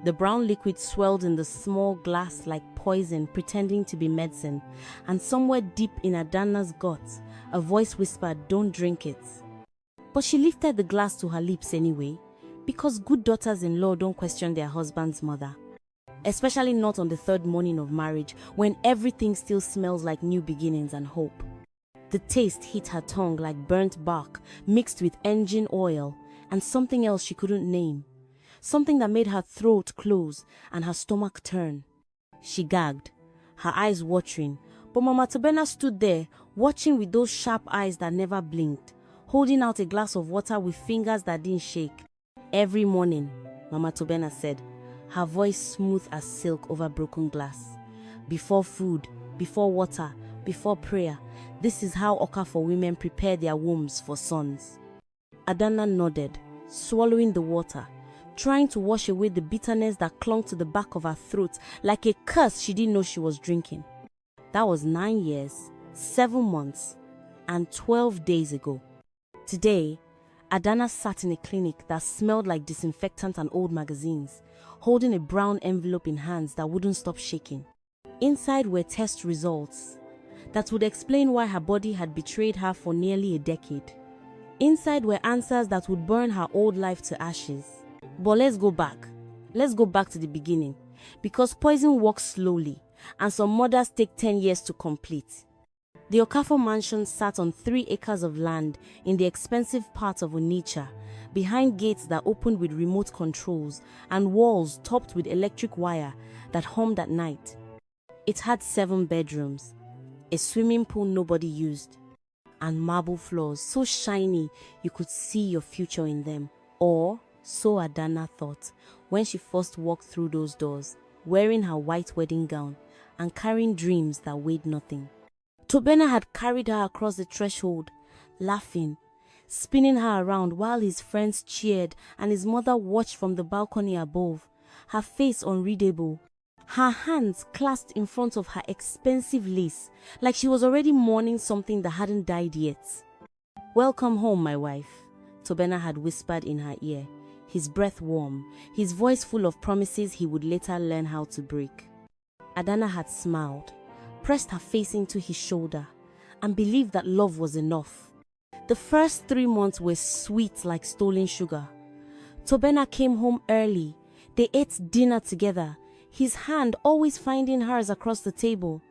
The brown liquid swelled in the small glass like poison, pretending to be medicine, and somewhere deep in Adana's guts, a voice whispered, "Don't drink it." But she lifted the glass to her lips anyway, because good daughters-in-law don't question their husband's mother. Especially not on the third morning of marriage, when everything still smells like new beginnings and hope. The taste hit her tongue like burnt bark mixed with engine oil and something else she couldn't name. Something that made her throat close and her stomach turn. She gagged, her eyes watering, but Mama Tobena stood there, watching with those sharp eyes that never blinked, holding out a glass of water with fingers that didn't shake. "Every morning," Mama Tobena said, her voice smooth as silk over broken glass. "Before food, before water, before prayer, this is how Okafor women prepare their wombs for sons." Adana nodded, swallowing the water, trying to wash away the bitterness that clung to the back of her throat like a curse she didn't know she was drinking. That was 9 years, 7 months, and 12 days ago. Today, Adana sat in a clinic that smelled like disinfectant and old magazines, holding a brown envelope in hands that wouldn't stop shaking. Inside were test results that would explain why her body had betrayed her for nearly a decade. Inside were answers that would burn her old life to ashes. But let's go back. Let's go back to the beginning, because poison works slowly, and some murders take 10 years to complete. The Okafor mansion sat on 3 acres of land in the expensive part of Onitsha, behind gates that opened with remote controls and walls topped with electric wire that hummed at night. It had 7 bedrooms, a swimming pool nobody used, and marble floors so shiny you could see your future in them. Or so Adana thought when she first walked through those doors, wearing her white wedding gown and carrying dreams that weighed nothing. Tobena had carried her across the threshold, laughing, spinning her around while his friends cheered and his mother watched from the balcony above, her face unreadable, her hands clasped in front of her expensive lace, like she was already mourning something that hadn't died yet. "Welcome home, my wife," Tobena had whispered in her ear, his breath warm, his voice full of promises he would later learn how to break. Adana had smiled, pressed her face into his shoulder, and believed that love was enough. The first 3 months were sweet like stolen sugar. Tobena came home early. They ate dinner together, his hand always finding hers across the table.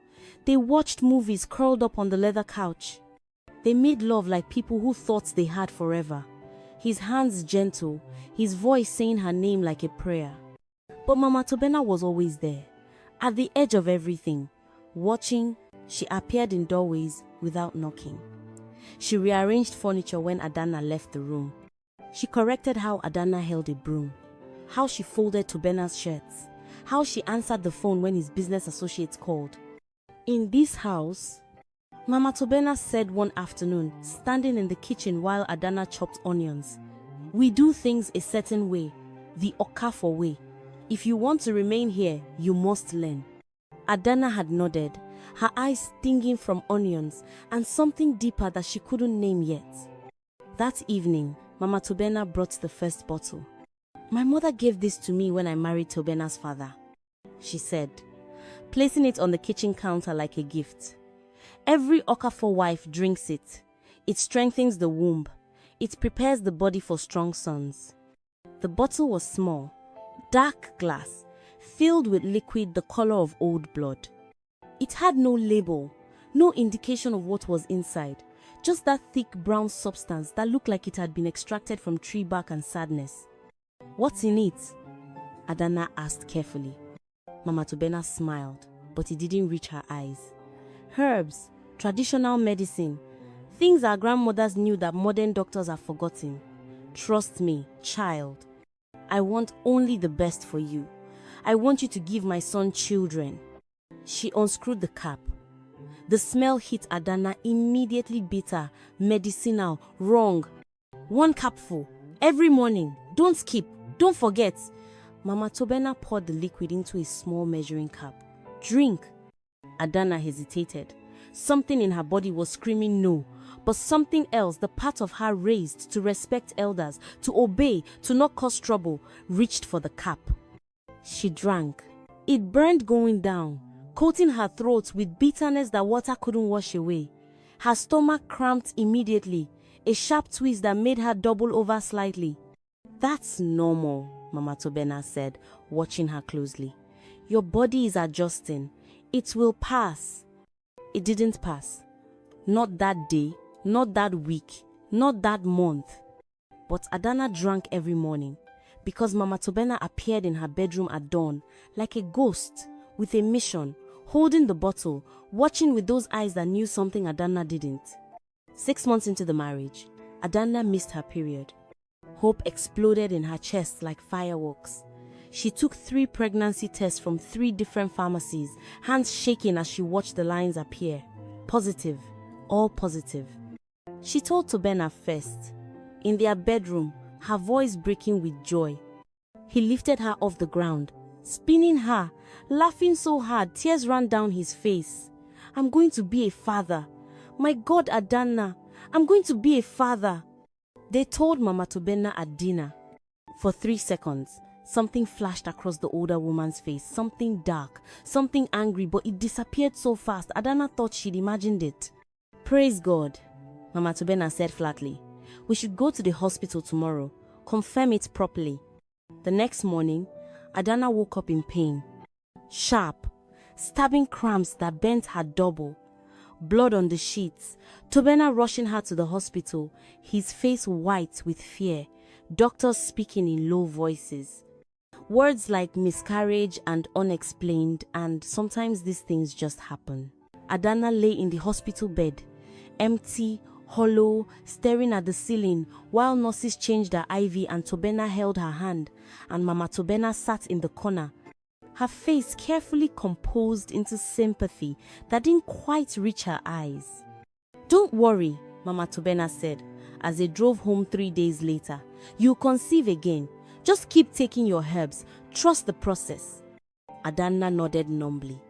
They watched movies curled up on the leather couch. They made love like people who thought they had forever. His hands gentle, his voice saying her name like a prayer. But Mama Tobena was always there, at the edge of everything. Watching, she appeared in doorways without knocking. She rearranged furniture when Adana left the room. She corrected how Adana held a broom, how she folded Tobena's shirts, how she answered the phone when his business associates called. "In this house," Mama Tobena said one afternoon, standing in the kitchen while Adana chopped onions, "we do things a certain way, the Okafor way. If you want to remain here, you must learn." Adana had nodded, her eyes stinging from onions and something deeper that she couldn't name yet. That evening, Mama Tobena brought the first bottle. "My mother gave this to me when I married Tobena's father," she said, placing it on the kitchen counter like a gift. "Every Okafor wife drinks it. It strengthens the womb. It prepares the body for strong sons." The bottle was small, dark glass, filled with liquid the color of old blood. It had no label, no indication of what was inside, just that thick brown substance that looked like it had been extracted from tree bark and sadness. "What's in it?" Adana asked carefully. Mama Tobena smiled, but it didn't reach her eyes. "Herbs, traditional medicine, things our grandmothers knew that modern doctors have forgotten. Trust me, child. I want only the best for you. I want you to give my son children." She unscrewed the cap. The smell hit Adana immediately bitter, medicinal, wrong. "1 cupful, every morning. Don't skip, don't forget." Mama Tobena poured the liquid into a small measuring cup. "Drink." Adana hesitated. Something in her body was screaming no, but something else, the part of her raised to respect elders, to obey, to not cause trouble, reached for the cup. She drank. It burned going down, coating her throat with bitterness that water couldn't wash away. Her stomach cramped immediately, a sharp twist that made her double over slightly. "That's normal," Mama Tobena said, watching her closely. "Your body is adjusting. It will pass." It didn't pass. Not that day, not that week, not that month. But Adana drank every morning because Mama Tobena appeared in her bedroom at dawn like a ghost with a mission, holding the bottle, watching with those eyes that knew something Adana didn't. 6 months into the marriage, Adana missed her period. Hope exploded in her chest like fireworks. She took 3 pregnancy tests from 3 different pharmacies, hands shaking as she watched the lines appear. Positive, all positive. She told Tobena first, in their bedroom, her voice breaking with joy. He lifted her off the ground, spinning her, laughing so hard tears ran down his face. "I'm going to be a father. My God, Adana, I'm going to be a father." They told Mama Tobena at dinner. For 3 seconds, something flashed across the older woman's face, something dark, something angry, but it disappeared so fast Adana thought she'd imagined it. "Praise God," Mama Tobena said flatly. "We should go to the hospital tomorrow, confirm it properly." The next morning, Adana woke up in pain. Sharp, stabbing cramps that bent her double. Blood on the sheets, Tobena rushing her to the hospital, his face white with fear, doctors speaking in low voices. Words like miscarriage and unexplained, and sometimes these things just happen. Adana lay in the hospital bed, empty, hollow, staring at the ceiling while nurses changed her IV and Tobena held her hand and Mama Tobena sat in the corner, her face carefully composed into sympathy that didn't quite reach her eyes. "Don't worry," Mama Tobena said as they drove home 3 days later. "You'll conceive again. Just keep taking your herbs. Trust the process." Adana nodded numbly.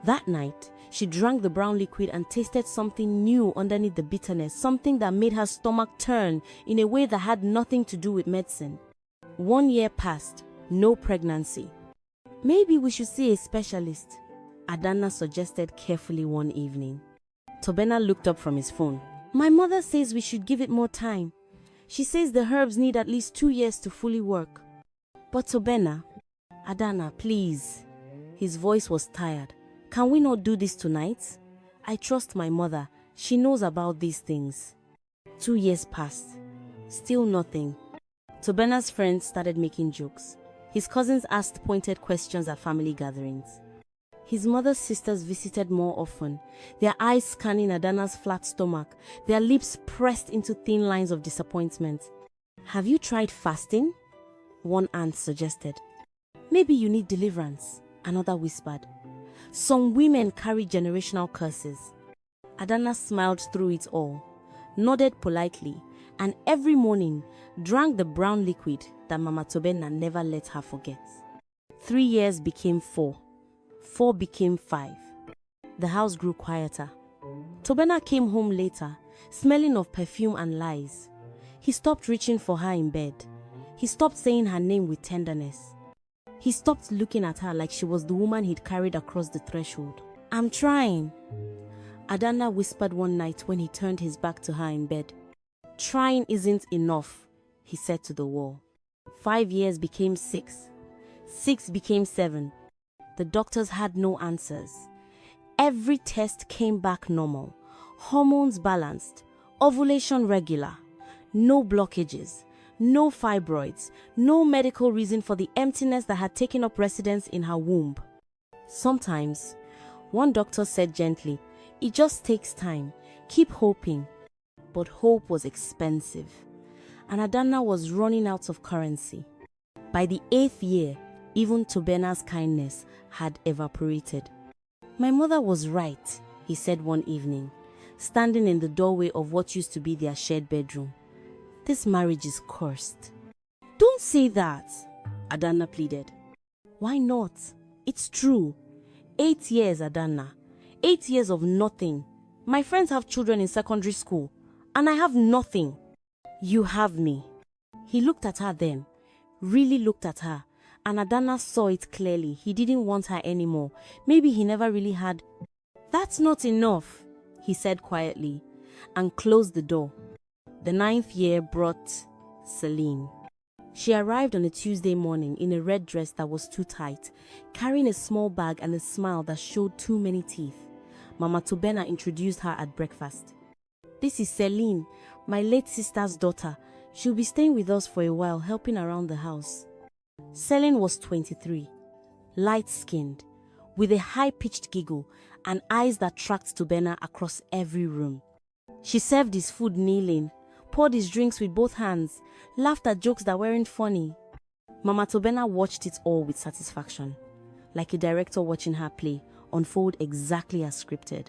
That night, she drank the brown liquid and tasted something new underneath the bitterness, something that made her stomach turn in a way that had nothing to do with medicine. 1 year passed, no pregnancy. "Maybe we should see a specialist," Adana suggested carefully one evening. Tobena looked up from his phone. "My mother says we should give it more time. She says the herbs need at least 2 years to fully work." "But Tobena..." "Adana, please." His voice was tired. "Can we not do this tonight? I trust my mother. She knows about these things." 2 years passed. Still nothing. Tobena's friends started making jokes. His cousins asked pointed questions at family gatherings. His mother's sisters visited more often, their eyes scanning Adana's flat stomach, their lips pressed into thin lines of disappointment. "Have you tried fasting?" one aunt suggested. "Maybe you need deliverance," another whispered. "Some women carry generational curses." Adana smiled through it all, nodded politely, and every morning drank the brown liquid that Mama Tobena never let her forget. 3 years became 4. 4 became 5. The house grew quieter. Tobena came home later, smelling of perfume and lies. He stopped reaching for her in bed. He stopped saying her name with tenderness. He stopped looking at her like she was the woman he'd carried across the threshold. "I'm trying," Adana whispered one night when he turned his back to her in bed. "Trying isn't enough," he said to the wall. 5 years became 6. 6 became 7. The doctors had no answers. Every test came back normal. Hormones balanced. Ovulation regular. No blockages. No fibroids. No medical reason for the emptiness that had taken up residence in her womb. Sometimes, one doctor said gently, "It just takes time. Keep hoping." But hope was expensive, and Adana was running out of currency. By the 8th year, even Tobena's kindness had evaporated. "My mother was right," he said one evening, standing in the doorway of what used to be their shared bedroom. "This marriage is cursed." "Don't say that," Adana pleaded. "Why not? It's true. 8 years, Adana. 8 years of nothing. My friends have children in secondary school, and I have nothing. You have me." He looked at her then, really looked at her, And Adana saw it clearly. He didn't want her anymore. Maybe he never really had. "That's not enough," he said quietly, and closed the door. The 9th year brought Celine. She arrived on a Tuesday morning in a red dress that was too tight, carrying a small bag and a smile that showed too many teeth. Mama Tobena introduced her at breakfast. "This is Celine, my late sister's daughter. She'll be staying with us for a while, helping around the house." Celine was 23, light-skinned, with a high-pitched giggle and eyes that tracked Tobena across every room. She served his food kneeling, poured his drinks with both hands, laughed at jokes that weren't funny. Mama Tobena watched it all with satisfaction, like a director watching her play unfold exactly as scripted.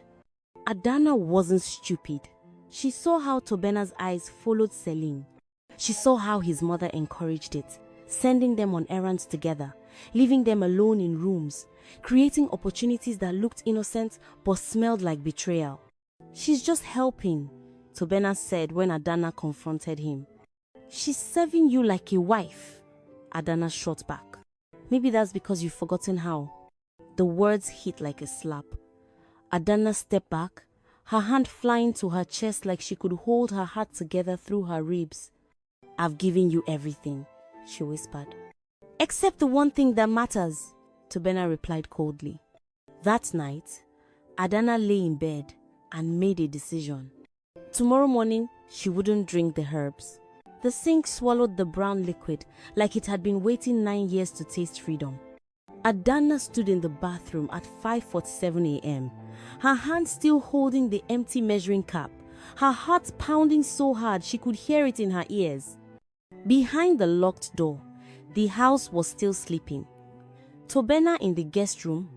Adana wasn't stupid. She saw how Tobena's eyes followed Celine. She saw how his mother encouraged it, sending them on errands together, leaving them alone in rooms, creating opportunities that looked innocent but smelled like betrayal. "She's just helping," Tobena said when Adana confronted him. "She's serving you like a wife," Adana shot back. "Maybe that's because you've forgotten how." The words hit like a slap. Adana stepped back, her hand flying to her chest like she could hold her heart together through her ribs. "I've given you everything," she whispered. "Except the one thing that matters," Tobena replied coldly. That night, Adana lay in bed and made a decision. Tomorrow morning, she wouldn't drink the herbs. The sink swallowed the brown liquid like it had been waiting 9 years to taste freedom. Adana stood in the bathroom at 5:47 a.m., her hand still holding the empty measuring cup, her heart pounding so hard she could hear it in her ears. Behind the locked door, the house was still sleeping. Tobena in the guest room,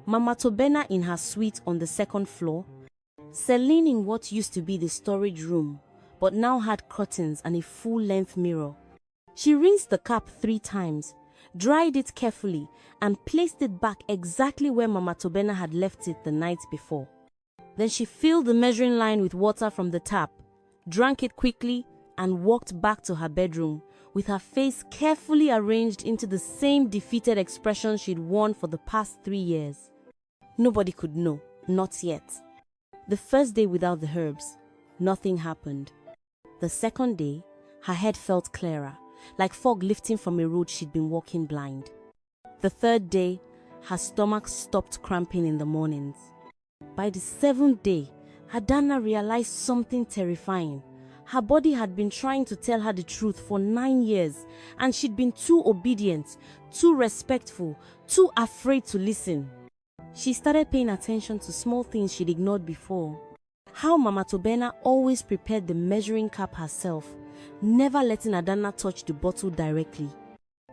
Mama Tobena in her suite on the 2nd floor, Celine in what used to be the storage room, but now had curtains and a full-length mirror. She rinsed the cup 3 times, dried it carefully, and placed it back exactly where Mama Tobena had left it the night before. Then she filled the measuring line with water from the tap, drank it quickly, and walked back to her bedroom with her face carefully arranged into the same defeated expression she'd worn for the past 3 years. Nobody could know, not yet. The first day without the herbs, nothing happened. The second day, her head felt clearer, like fog lifting from a road she'd been walking blind. The third day, her stomach stopped cramping in the mornings. By the 7th day, Adana realized something terrifying. Her body had been trying to tell her the truth for 9 years, and she'd been too obedient, too respectful, too afraid to listen. She started paying attention to small things she'd ignored before. How Mama Tobena always prepared the measuring cup herself, never letting Adana touch the bottle directly.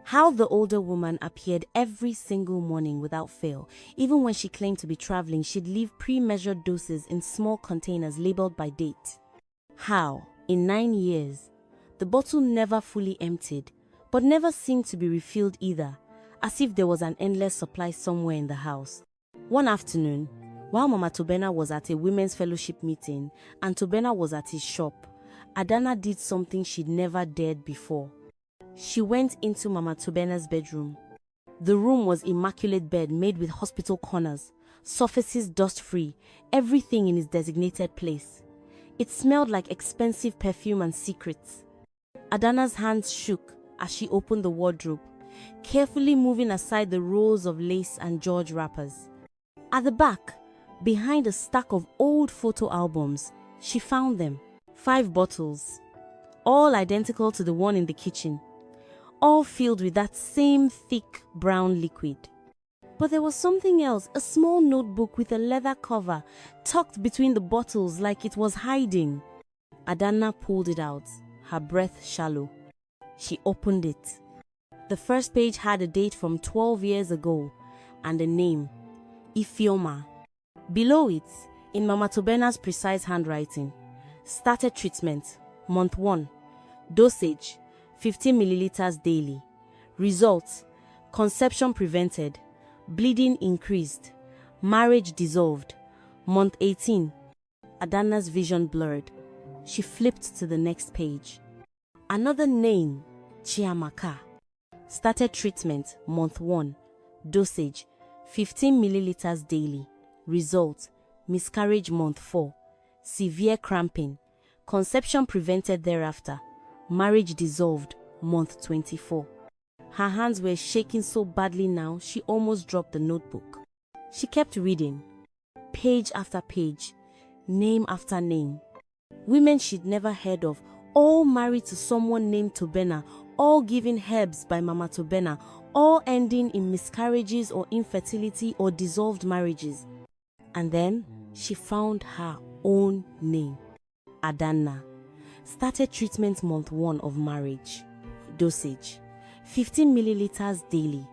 How the older woman appeared every single morning without fail. Even when she claimed to be traveling, she'd leave pre-measured doses in small containers labeled by date. How, in 9 years, the bottle never fully emptied, but never seemed to be refilled either, as if there was an endless supply somewhere in the house. One afternoon, while Mama Tobena was at a women's fellowship meeting and Tobena was at his shop, Adana did something she'd never dared before. She went into Mama Tobena's bedroom. The room was immaculate bed made with hospital corners, surfaces dust-free, everything in its designated place. It smelled like expensive perfume and secrets. Adana's hands shook as she opened the wardrobe, carefully moving aside the rolls of lace and George wrappers. At the back, behind a stack of old photo albums, she found them. 5 bottles, all identical to the one in the kitchen, all filled with that same thick brown liquid. But there was something else, a small notebook with a leather cover tucked between the bottles like it was hiding. Adana pulled it out, her breath shallow. She opened it. The first page had a date from 12 years ago and a name, Ifeoma. Below it, in Mama Tobena's precise handwriting, started treatment, month 1, dosage, 15 milliliters daily. Results, conception prevented, bleeding increased, marriage dissolved. Month 18, Adana's vision blurred. She flipped to the next page. Another name, Chiamaka. Started treatment month 1. Dosage 15 milliliters daily. Result: miscarriage month 4. Severe cramping. Conception prevented thereafter. Marriage dissolved month 24. Her hands were shaking so badly now she almost dropped the notebook. She kept reading, page after page, name after name. Women she'd never heard of, all married to someone named Tobena, all given herbs by Mama Tobena, all ending in miscarriages or infertility or dissolved marriages. And then she found her own name, Adanna. Started treatment month 1 of marriage. Dosage 15 milliliters daily.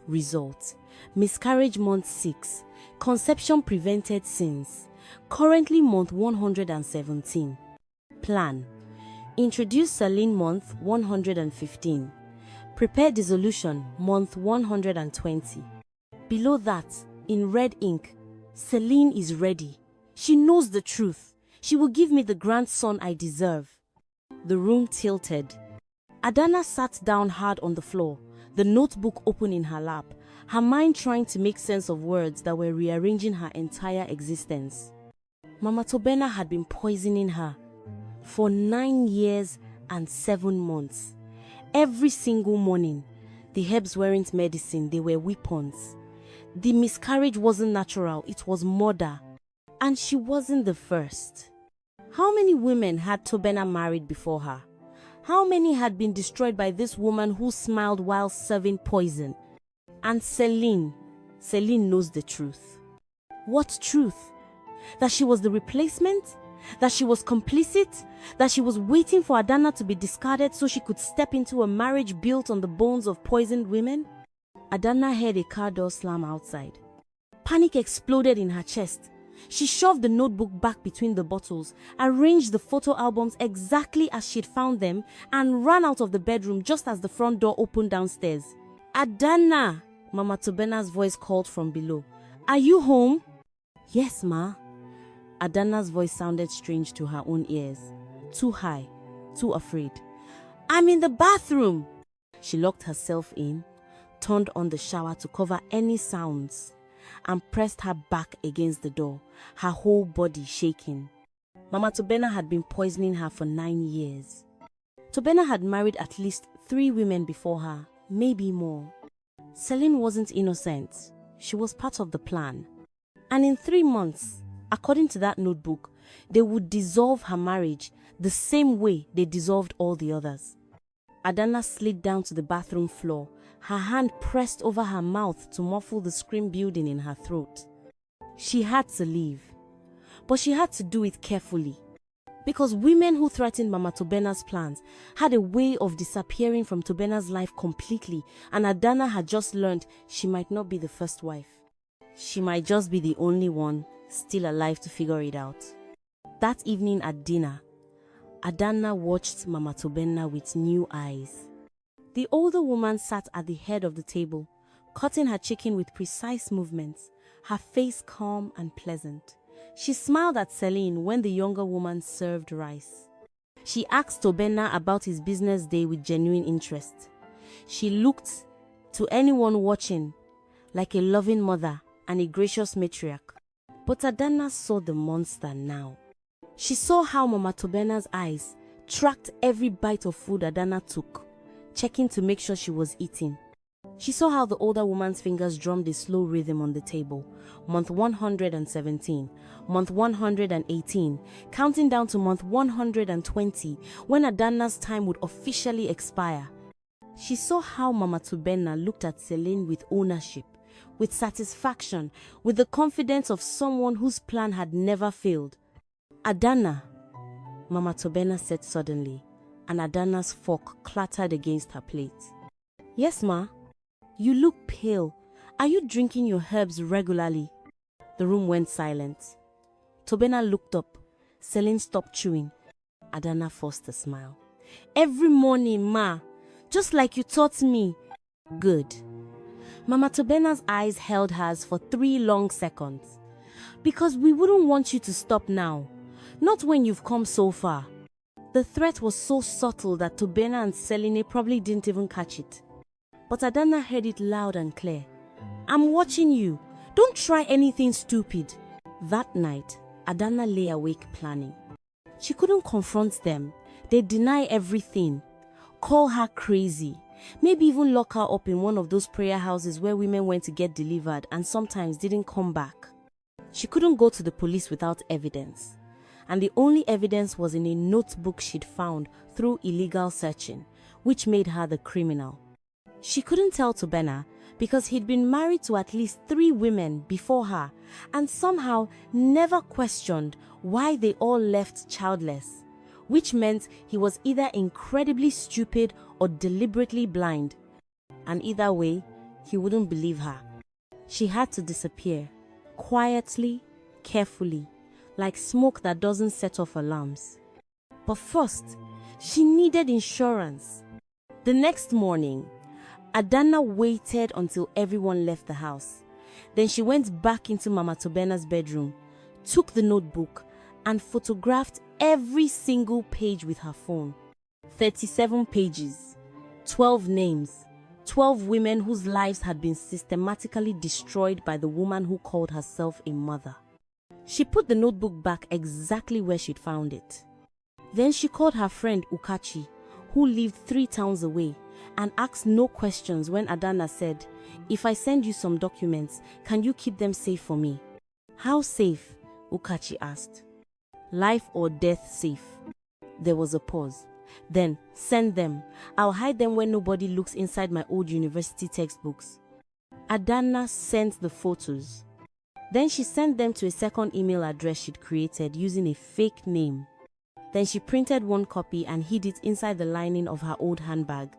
Result: miscarriage month 6. Conception prevented since. Currently month 117. Plan: introduce saline month 115. Prepare dissolution month 120. Below that, in red ink, Celine is ready. She knows the truth. She will give me the grandson I deserve. The room tilted. Adanna sat down hard on the floor, the notebook open in her lap, her mind trying to make sense of words that were rearranging her entire existence. Mama Tobena had been poisoning her for 9 years and 7 months. Every single morning, the herbs weren't medicine, they were weapons. The miscarriage wasn't natural, it was murder. And she wasn't the first. How many women had Tobena married before her? How many had been destroyed by this woman who smiled while serving poison? And Celine knows the truth. What truth? That she was the replacement? That she was complicit? That she was waiting for Adanna to be discarded so she could step into a marriage built on the bones of poisoned women? Adanna heard a car door slam outside. Panic exploded in her chest. She shoved the notebook back between the bottles, arranged the photo albums exactly as she'd found them, and ran out of the bedroom just as the front door opened downstairs. "Adanna!" Mama Tobena's voice called from below. "Are you home?" "Yes, Ma." Adanna's voice sounded strange to her own ears. Too high, too afraid. "I'm in the bathroom." She locked herself in, turned on the shower to cover any sounds, and pressed her back against the door, her whole body shaking. Mama Tobena had been poisoning her for 9 years. Tobena had married at least 3 women before her, maybe more. Celine wasn't innocent. She was part of the plan. And in 3 months, according to that notebook, they would dissolve her marriage the same way they dissolved all the others. Adanna slid down to the bathroom floor, her hand pressed over her mouth to muffle the scream building in her throat. She had to leave, but she had to do it carefully, because women who threatened Mama Tobena's plans had a way of disappearing from Tobena's life completely, and Adanna had just learned she might not be the first wife. She might just be the only one still alive to figure it out. That evening at dinner, Adanna watched Mama Tobena with new eyes. The older woman sat at the head of the table, cutting her chicken with precise movements, her face calm and pleasant. She smiled at Celine when the younger woman served rice. She asked Tobena about his business day with genuine interest. She looked, to anyone watching, like a loving mother and a gracious matriarch. But Adanna saw the monster now. She saw how Mama Tobena's eyes tracked every bite of food Adanna took, checking to make sure she was eating. She saw how the older woman's fingers drummed a slow rhythm on the table. Month 117, month 118, counting down to month 120, when Adanna's time would officially expire. She saw how Mama Tobena looked at Celine with ownership, with satisfaction, with the confidence of someone whose plan had never failed. "Adanna," Mama Tobena said suddenly, and Adanna's fork clattered against her plate. "Yes, Ma." "You look pale. Are you drinking your herbs regularly?" The room went silent. Tobena looked up. Celine stopped chewing. Adanna forced a smile. "Every morning, Ma. Just like you taught me." "Good." Mama Tobena's eyes held hers for 3 long seconds. "Because we wouldn't want you to stop now. Not when you've come so far." The threat was so subtle that Tobena and Celine probably didn't even catch it. But Adana heard it loud and clear. "I'm watching you. Don't try anything stupid." That night, Adana lay awake planning. She couldn't confront them. They'd deny everything, call her crazy, maybe even lock her up in one of those prayer houses where women went to get delivered and sometimes didn't come back. She couldn't go to the police without evidence, and the only evidence was in a notebook she'd found through illegal searching, which made her the criminal. She couldn't tell Tobena because he'd been married to at least 3 women before her and somehow never questioned why they all left childless, which meant he was either incredibly stupid or deliberately blind. And either way, he wouldn't believe her. She had to disappear, quietly, carefully, like smoke that doesn't set off alarms. But first, she needed insurance. The next morning, Adana waited until everyone left the house. Then she went back into Mama Tobena's bedroom, took the notebook, and photographed every single page with her phone. 37 pages, 12 names, 12 women whose lives had been systematically destroyed by the woman who called herself a mother. She put the notebook back exactly where she'd found it. Then she called her friend Ukachi, who lived 3 towns away, and asked no questions when Adana said, "If I send you some documents, can you keep them safe for me?" "How safe?" Ukachi asked. "Life or death safe." There was a pause. Then, "Send them. I'll hide them where nobody looks inside my old university textbooks." Adana sent the photos. Then she sent them to a second email address she'd created using a fake name. Then she printed one copy and hid it inside the lining of her old handbag,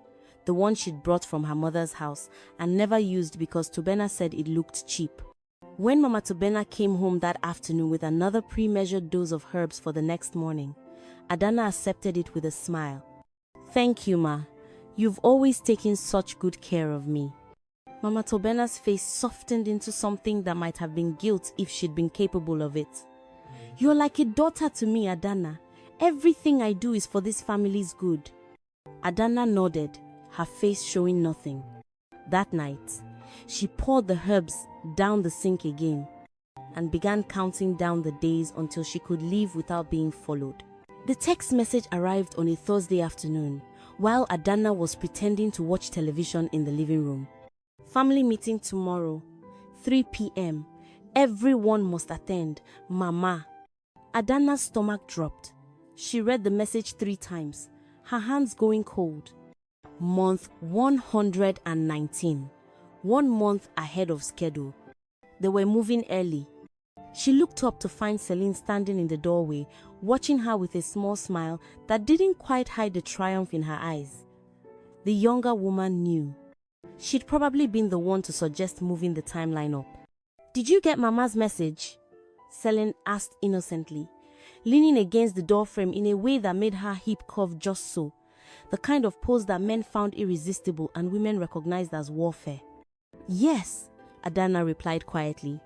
the one she'd brought from her mother's house and never used because Tobena said it looked cheap. When Mama Tobena came home that afternoon with another pre-measured dose of herbs for the next morning, Adana accepted it with a smile. "Thank you, Ma. You've always taken such good care of me." Mama Tobena's face softened into something that might have been guilt if she'd been capable of it. "You're like a daughter to me, Adana. Everything I do is for this family's good." Adana nodded, her face showing nothing. That night, she poured the herbs down the sink again and began counting down the days until she could leave without being followed. The text message arrived on a Thursday afternoon while Adana was pretending to watch television in the living room. "Family meeting tomorrow, 3 p.m. Everyone must attend. Mama." Adana's stomach dropped. She read the message 3 times, her hands going cold. Month 119. 1 month ahead of schedule. They were moving early. She looked up to find Celine standing in the doorway, watching her with a small smile that didn't quite hide the triumph in her eyes. The younger woman knew. She'd probably been the one to suggest moving the timeline up. "Did you get Mama's message?" Celine asked innocently, leaning against the doorframe in a way that made her hip curve just so, the kind of pose that men found irresistible and women recognized as warfare. "Yes," Adana replied quietly.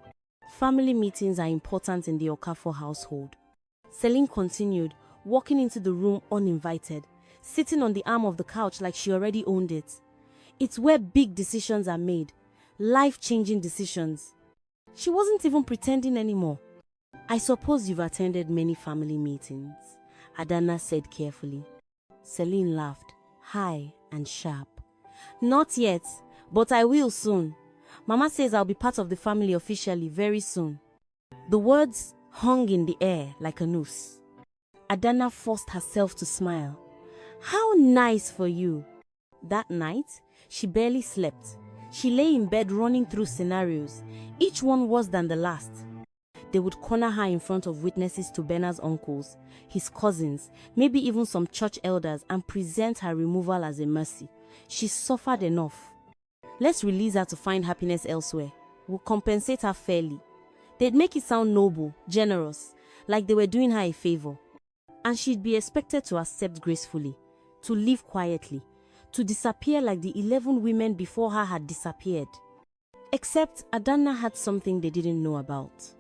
"Family meetings are important in the Okafor household." Celine continued, walking into the room uninvited, sitting on the arm of the couch like she already owned it. "It's where big decisions are made, life-changing decisions." She wasn't even pretending anymore. "I suppose you've attended many family meetings," Adana said carefully. Celine laughed, high and sharp. "Not yet, but I will soon. Mama says I'll be part of the family officially very soon." The words hung in the air like a noose. Adana forced herself to smile. "How nice for you." That night, she barely slept. She lay in bed running through scenarios, each one worse than the last. They would corner her in front of witnesses to Bena's uncles, his cousins, maybe even some church elders, and present her removal as a mercy. She suffered enough. Let's release her to find happiness elsewhere. We'll compensate her fairly. They'd make it sound noble, generous, like they were doing her a favor. And she'd be expected to accept gracefully, to live quietly, to disappear like the 11 women before her had disappeared. Except Adana had something they didn't know about.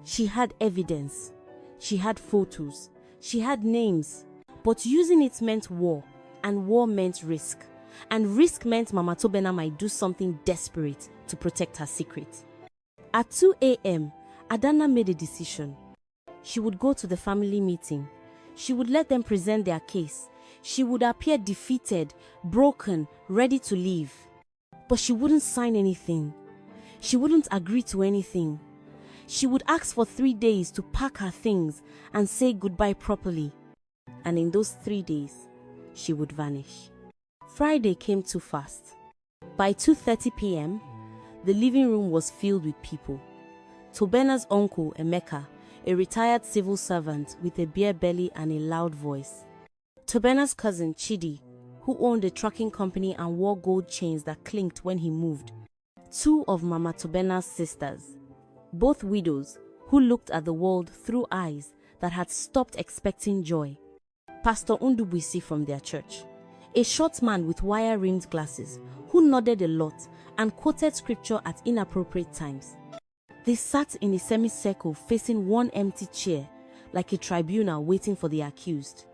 She had evidence, she had photos, she had names, but using it meant war, and war meant risk. and risk meant Mama Tobena might do something desperate to protect her secret. At 2 a.m., Adanna made a decision. She would go to the family meeting. She would let them present their case. She would appear defeated, broken, ready to leave. But she wouldn't sign anything. She wouldn't agree to anything. She would ask for 3 days to pack her things and say goodbye properly. And in those 3 days, she would vanish. Friday came too fast. By 2:30 p.m., the living room was filled with people. Tobena's uncle, Emeka, a retired civil servant with a beer belly and a loud voice. Tobena's cousin, Chidi, who owned a trucking company and wore gold chains that clinked when he moved. 2 of Mama Tobena's sisters, both widows who looked at the world through eyes that had stopped expecting joy. Pastor Undubuisi from their church, a short man with wire-rimmed glasses who nodded a lot and quoted scripture at inappropriate times. They sat in a semicircle facing one empty chair, like a tribunal waiting for the accused.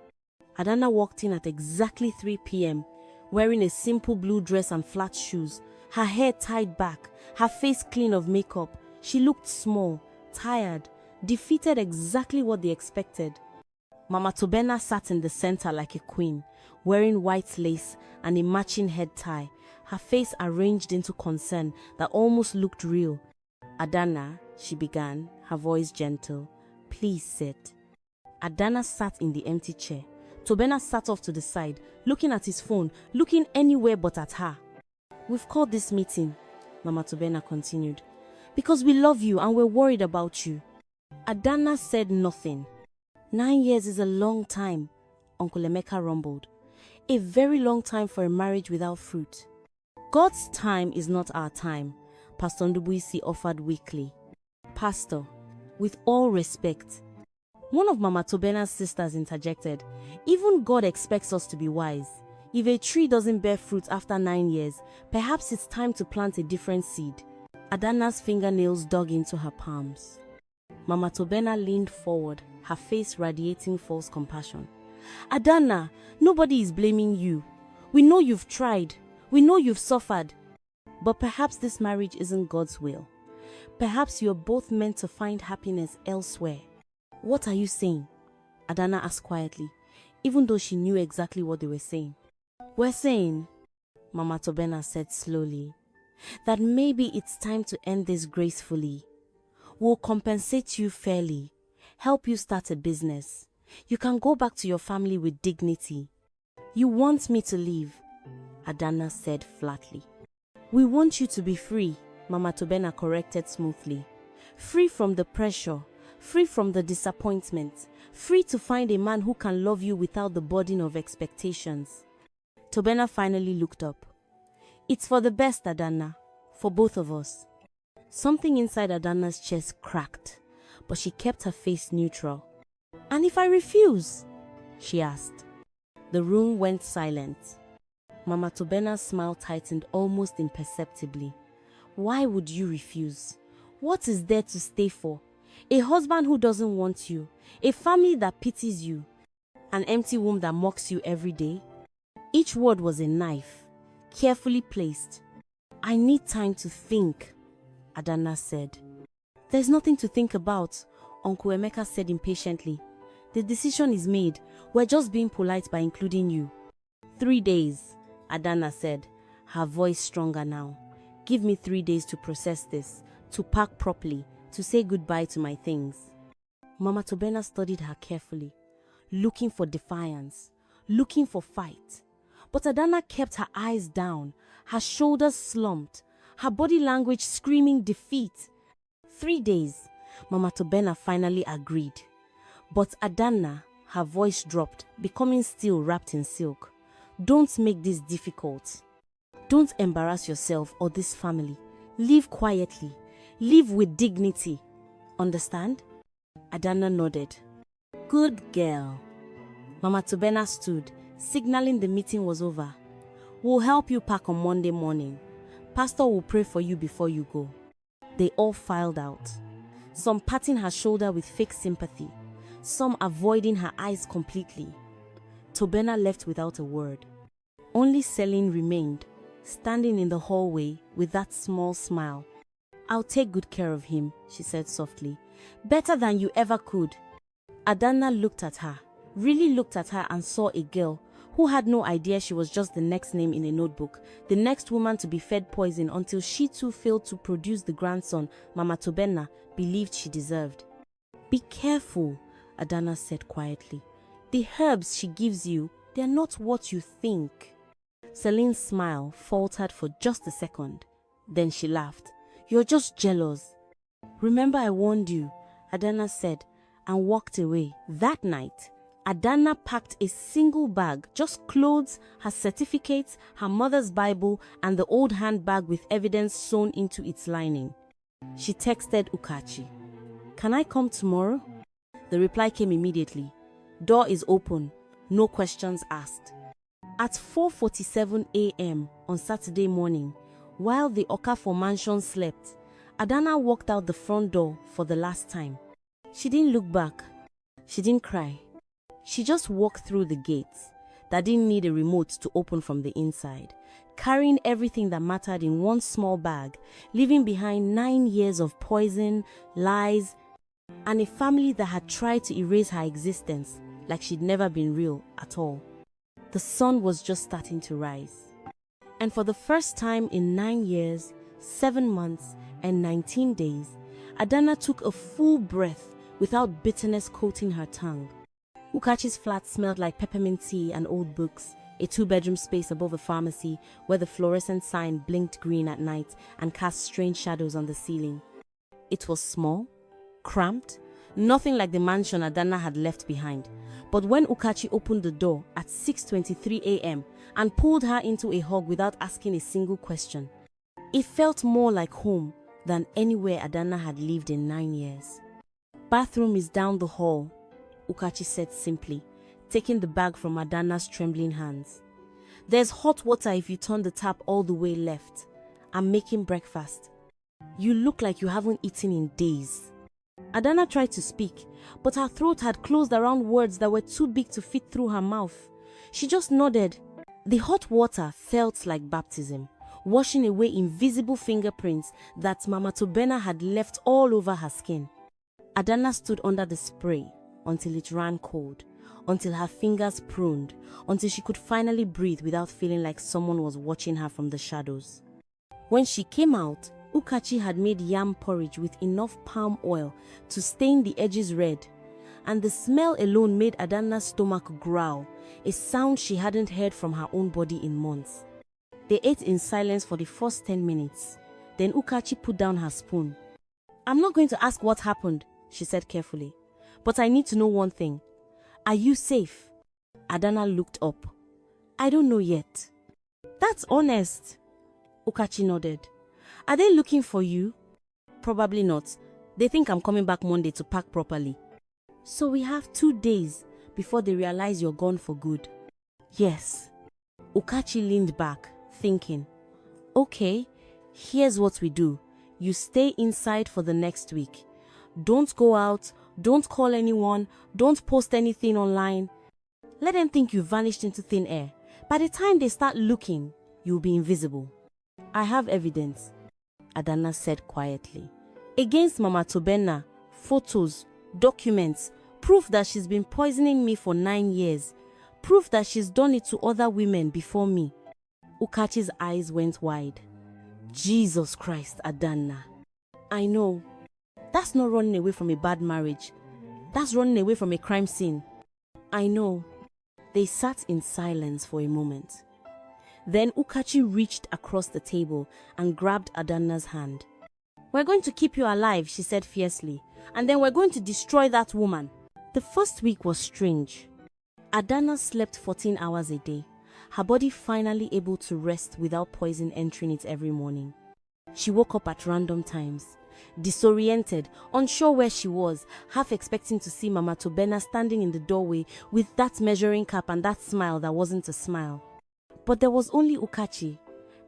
Adanna walked in at exactly 3 p.m., wearing a simple blue dress and flat shoes, her hair tied back, her face clean of makeup. She looked small, tired, defeated, exactly what they expected. Mama Tobena sat in the center like a queen, wearing white lace and a matching head tie, her face arranged into concern that almost looked real. Adanna, she began, her voice gentle, please sit. Adanna sat in the empty chair. Tobena sat off to the side, looking at his phone, looking anywhere but at her. We've called this meeting, Mama Tobena continued, because we love you and we're worried about you. Adanna said nothing. 9 years is a long time, Uncle Emeka rumbled. A very long time for a marriage without fruit. God's time is not our time, Pastor Ndubuisi offered weakly. Pastor, with all respect, one of Mama Tobena's sisters interjected, even God expects us to be wise. If a tree doesn't bear fruit after 9 years, perhaps it's time to plant a different seed. Adanna's fingernails dug into her palms. Mama Tobena leaned forward, her face radiating false compassion. Adanna, nobody is blaming you. We know you've tried. We know you've suffered. But perhaps this marriage isn't God's will. Perhaps you're both meant to find happiness elsewhere. What are you saying? Adanna asked quietly, even though she knew exactly what they were saying. We're saying, Mama Tobena said slowly, that maybe it's time to end this gracefully. We'll compensate you fairly, help you start a business. You can go back to your family with dignity. You want me to leave? Adanna said flatly. We want you to be free, Mama Tobena corrected smoothly. Free from the pressure, free from the disappointment, free to find a man who can love you without the burden of expectations. Tobena finally looked up. It's for the best, Adanna, for both of us. Something inside Adanna's chest cracked, but she kept her face neutral. And if I refuse? She asked. The room went silent. Mama Tobena's smile tightened almost imperceptibly. Why would you refuse? What is there to stay for? A husband who doesn't want you, a family that pities you, an empty womb that mocks you every day? Each word was a knife, carefully placed. I need time to think, Adanna said. There's nothing to think about, Uncle Emeka said impatiently. The decision is made. We're just being polite by including you. 3 days, Adanna said, her voice stronger now. Give me 3 days to process this, to pack properly, to say goodbye to my things. Mama Tobena studied her carefully, looking for defiance, looking for fight. But Adanna kept her eyes down, her shoulders slumped, her body language screaming defeat. 3 days, Mama Tobena finally agreed. But Adanna, her voice dropped, becoming still wrapped in silk. Don't make this difficult. Don't embarrass yourself or this family. Live quietly. Live with dignity. Understand? Adanna nodded. Good girl. Mama Tobena stood, signaling the meeting was over. We'll help you pack on Monday morning. Pastor will pray for you before you go. They all filed out. Some patting her shoulder with fake sympathy. Some avoiding her eyes completely. Tobena left without a word. Only Celine remained, standing in the hallway with that small smile. "I'll take good care of him," she said softly. "Better than you ever could." Adana looked at her, really looked at her, and saw a girl who had no idea she was just the next name in a notebook, the next woman to be fed poison until she too failed to produce the grandson Mama Tobenna believed she deserved. "Be careful," Adana said quietly. "The herbs she gives you, they're not what you think." Celine's smile faltered for just a second. Then she laughed. "You're just jealous." "Remember I warned you," Adana said, and walked away. That night, Adana packed a single bag, just clothes, her certificates, her mother's Bible, and the old handbag with evidence sewn into its lining. She texted Ukachi, "Can I come tomorrow?" The reply came immediately. "Door is open, no questions asked." At 4:47 a.m. on Saturday morning, while the Okafor mansion slept, Adana walked out the front door for the last time. She didn't look back. She didn't cry. She just walked through the gates that didn't need a remote to open from the inside, carrying everything that mattered in one small bag, leaving behind 9 years of poison, lies, and a family that had tried to erase her existence like she'd never been real at all. The sun was just starting to rise. And for the first time in 9 years, 7 months, and 19 days, Adana took a full breath without bitterness coating her tongue. Ukachi's flat smelled like peppermint tea and old books, a 2-bedroom space above a pharmacy where the fluorescent sign blinked green at night and cast strange shadows on the ceiling. It was small, cramped, nothing like the mansion Adana had left behind. But when Ukachi opened the door at 6:23 a.m. and pulled her into a hug without asking a single question, it felt more like home than anywhere Adana had lived in 9 years. "Bathroom is down the hall," Ukachi said simply, taking the bag from Adana's trembling hands. "There's hot water if you turn the tap all the way left. I'm making breakfast. You look like you haven't eaten in days." Adana tried to speak, but her throat had closed around words that were too big to fit through her mouth. She just nodded. The hot water felt like baptism, washing away invisible fingerprints that Mama Tobenna had left all over her skin. Adana stood under the spray until it ran cold, until her fingers pruned, until she could finally breathe without feeling like someone was watching her from the shadows. When she came out, Ukachi had made yam porridge with enough palm oil to stain the edges red, and the smell alone made Adana's stomach growl, a sound she hadn't heard from her own body in months. They ate in silence for the first 10 minutes. Then Ukachi put down her spoon. "I'm not going to ask what happened," she said carefully, "but I need to know one thing. Are you safe?" Adana looked up. "I don't know yet." "That's honest." Ukachi nodded. "Are they looking for you?" "Probably not. They think I'm coming back Monday to pack properly." "So we have 2 days before they realize you're gone for good." "Yes." Ukachi leaned back, thinking. "Okay, here's what we do. You stay inside for the next week. Don't go out, don't call anyone, don't post anything online. Let them think you vanished into thin air. By the time they start looking, you'll be invisible." "I have evidence," Adana said quietly. "Against Mama Tobenna, photos, documents, proof that she's been poisoning me for 9 years, proof that she's done it to other women before me." Ukachi's eyes went wide. "Jesus Christ, Adana. I know. That's not running away from a bad marriage. That's running away from a crime scene. I know." They sat in silence for a moment. Then Ukachi reached across the table and grabbed Adana's hand. "We're going to keep you alive," she said fiercely, "and then we're going to destroy that woman." The first week was strange. Adana slept 14 hours a day, her body finally able to rest without poison entering it every morning. She woke up at random times, disoriented, unsure where she was, half expecting to see Mama Tobenna standing in the doorway with that measuring cap and that smile that wasn't a smile. But there was only Ukachi,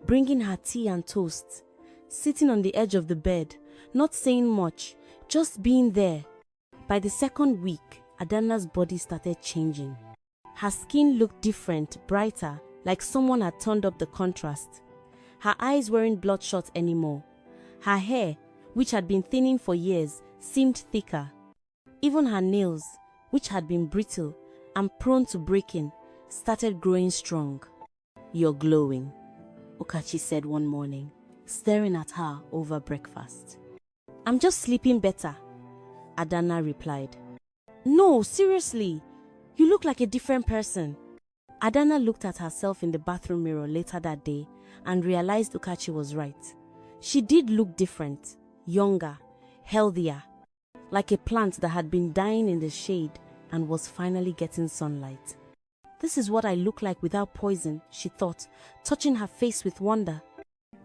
bringing her tea and toast, sitting on the edge of the bed, not saying much, just being there. By the second week, Adana's body started changing. Her skin looked different, brighter, like someone had turned up the contrast. Her eyes weren't bloodshot anymore. Her hair, which had been thinning for years, seemed thicker. Even her nails, which had been brittle and prone to breaking, started growing strong. "You're glowing," Okachi said one morning, staring at her over breakfast. "I'm just sleeping better," Adana replied. "No, seriously, you look like a different person." Adana looked at herself in the bathroom mirror later that day and realized Okachi was right. She did look different, younger, healthier, like a plant that had been dying in the shade and was finally getting sunlight. "This is what I look like without poison," she thought, touching her face with wonder.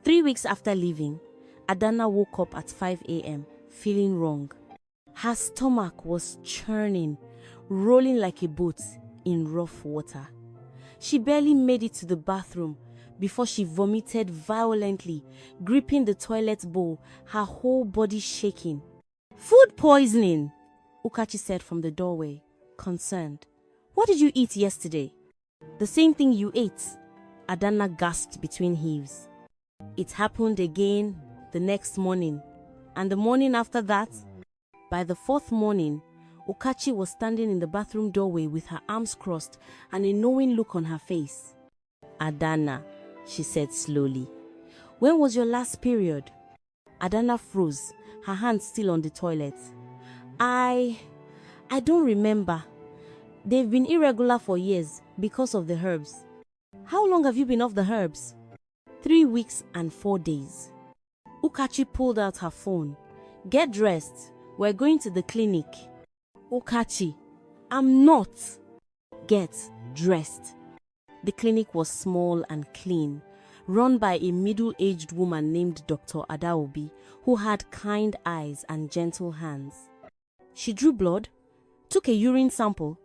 3 weeks after leaving, Adana woke up at 5 a.m., feeling wrong. Her stomach was churning, rolling like a boat in rough water. She barely made it to the bathroom before she vomited violently, gripping the toilet bowl, her whole body shaking. "Food poisoning," Okachi said from the doorway, concerned. "What did you eat yesterday?" "The same thing you ate," Adana gasped between heaves. It happened again the next morning, and the morning after that. By the fourth morning, Okachi was standing in the bathroom doorway with her arms crossed and a knowing look on her face. "Adana," she said slowly, "when was your last period?" Adana froze, her hands still on the toilet. I don't remember. They've been irregular for years because of the herbs." "How long have you been off the herbs?" 3 weeks and 4 days. Okachi pulled out her phone. "Get dressed. We're going to the clinic." "Okachi, I'm not." "Get dressed." The clinic was small and clean, run by a middle-aged woman named Dr. Adaobi, who had kind eyes and gentle hands. She drew blood, took a urine sample,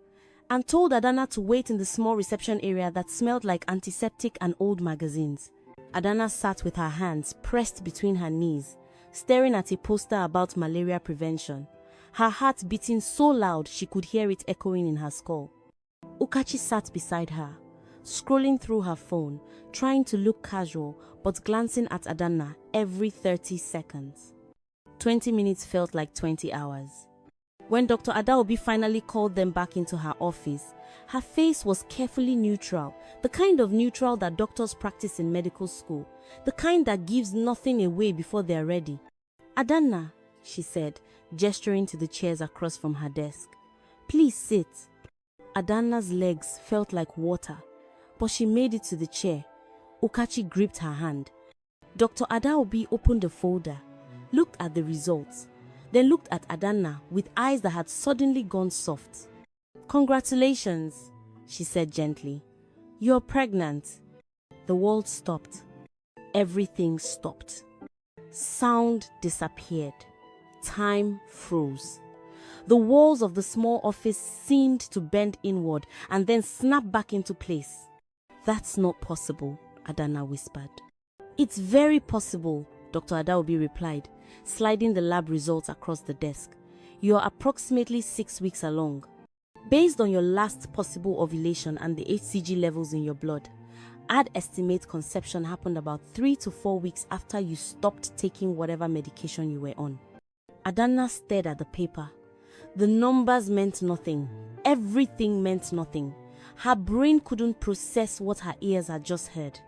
and told Adana to wait in the small reception area that smelled like antiseptic and old magazines. Adana sat with her hands pressed between her knees, staring at a poster about malaria prevention, her heart beating so loud she could hear it echoing in her skull. Okachi sat beside her, scrolling through her phone, trying to look casual but glancing at Adana every 30 seconds. 20 minutes felt like 20 hours. When Dr. Adaobi finally called them back into her office, her face was carefully neutral, the kind of neutral that doctors practice in medical school, the kind that gives nothing away before they're ready. "Adana," she said, gesturing to the chairs across from her desk. "Please sit." Adana's legs felt like water, but she made it to the chair. Okachi gripped her hand. Dr. Adaobi opened a folder, looked at the results, then looked at Adana with eyes that had suddenly gone soft. "Congratulations," she said gently. "You're pregnant." The world stopped. Everything stopped. Sound disappeared. Time froze. The walls of the small office seemed to bend inward and then snap back into place. "That's not possible," Adana whispered. "It's very possible," Dr. Adaobi replied, sliding the lab results across the desk. "You're approximately 6 weeks along. Based on your last possible ovulation and the HCG levels in your blood, I'd estimate conception happened about 3 to 4 weeks after you stopped taking whatever medication you were on." Adana stared at the paper. The numbers meant nothing. Everything meant nothing. Her brain couldn't process what her ears had just heard.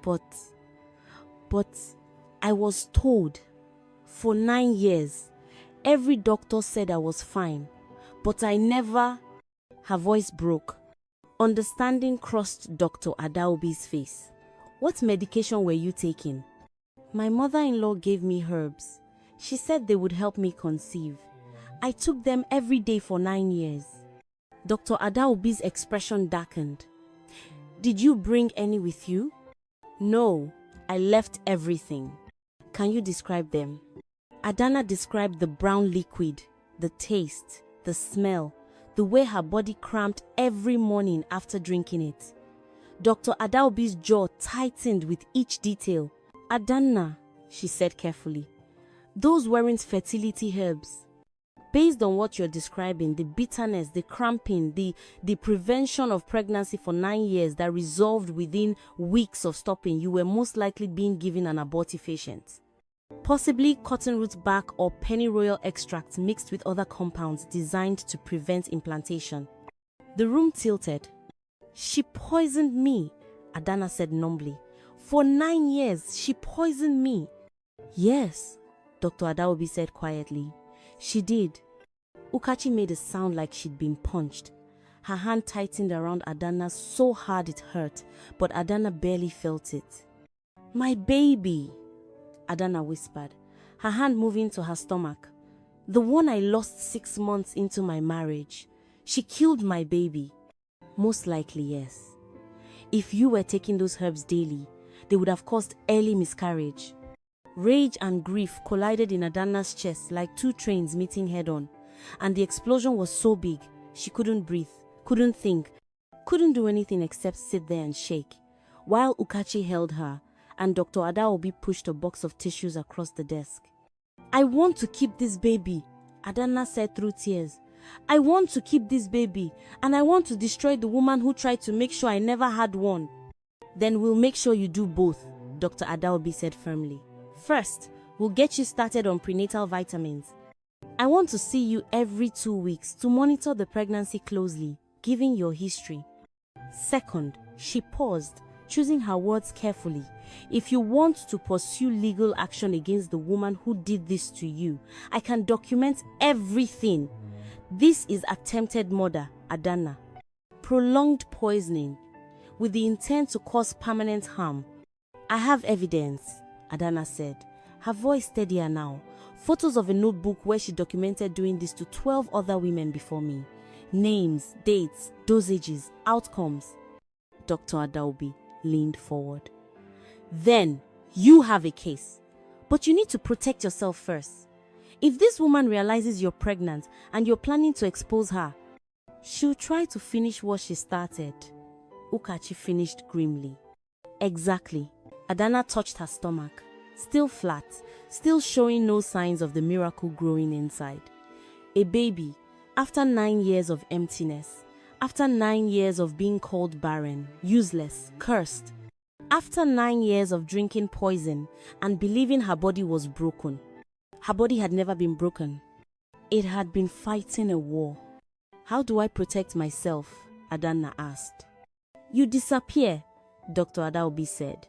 But I was told. For 9 years, every doctor said I was fine, but I never... Her voice broke. Understanding crossed Dr. Adaobi's face. "What medication were you taking?" "My mother-in-law gave me herbs. She said they would help me conceive. I took them every day for 9 years." Dr. Adaobi's expression darkened. "Did you bring any with you?" "No, I left everything." "Can you describe them?" Adana described the brown liquid, the taste, the smell, the way her body cramped every morning after drinking it. Dr. Adaobi's jaw tightened with each detail. "Adana," she said carefully, "those weren't fertility herbs." Based on what you're describing, the bitterness, the cramping, the prevention of pregnancy for 9 years that resolved within weeks of stopping, you were most likely being given an abortive agent. Possibly cotton root bark or pennyroyal extract mixed with other compounds designed to prevent implantation. The room tilted. She poisoned me, Adana said numbly. For 9 years, she poisoned me. Yes, Dr. Adaobi said quietly. She did. Ukachi made a sound like she'd been punched. Her hand tightened around Adana so hard it hurt, but Adana barely felt it. My baby, Adana whispered, her hand moving to her stomach. The one I lost 6 months into my marriage. She killed my baby. Most likely, yes. If you were taking those herbs daily, they would have caused early miscarriage. Rage and grief collided in Adana's chest like two trains meeting head-on, and the explosion was so big, she couldn't breathe, couldn't think, couldn't do anything except sit there and shake, while Ukachi held her, and Dr. Adaobi pushed a box of tissues across the desk. I want to keep this baby, Adana said through tears. I want to keep this baby, and I want to destroy the woman who tried to make sure I never had one. Then we'll make sure you do both, Dr. Adaobi said firmly. First, we'll get you started on prenatal vitamins. I want to see you every 2 weeks to monitor the pregnancy closely, given your history. Second, she paused, choosing her words carefully. If you want to pursue legal action against the woman who did this to you, I can document everything. This is attempted murder, Adana. Prolonged poisoning, with the intent to cause permanent harm. I have evidence, Adana said, her voice steadier now. Photos of a notebook where she documented doing this to 12 other women before me. Names, dates, dosages, outcomes. Dr. Adaobi leaned forward. Then, you have a case. But you need to protect yourself first. If this woman realizes you're pregnant and you're planning to expose her, she'll try to finish what she started. Ukachi finished grimly. Exactly. Adana touched her stomach. Still flat, still showing no signs of the miracle growing inside. A baby, after 9 years of emptiness, after 9 years of being called barren, useless, cursed, after 9 years of drinking poison and believing her body was broken. Her body had never been broken. It had been fighting a war. How do I protect myself? Adana asked. You disappear, Dr. Adaobi said.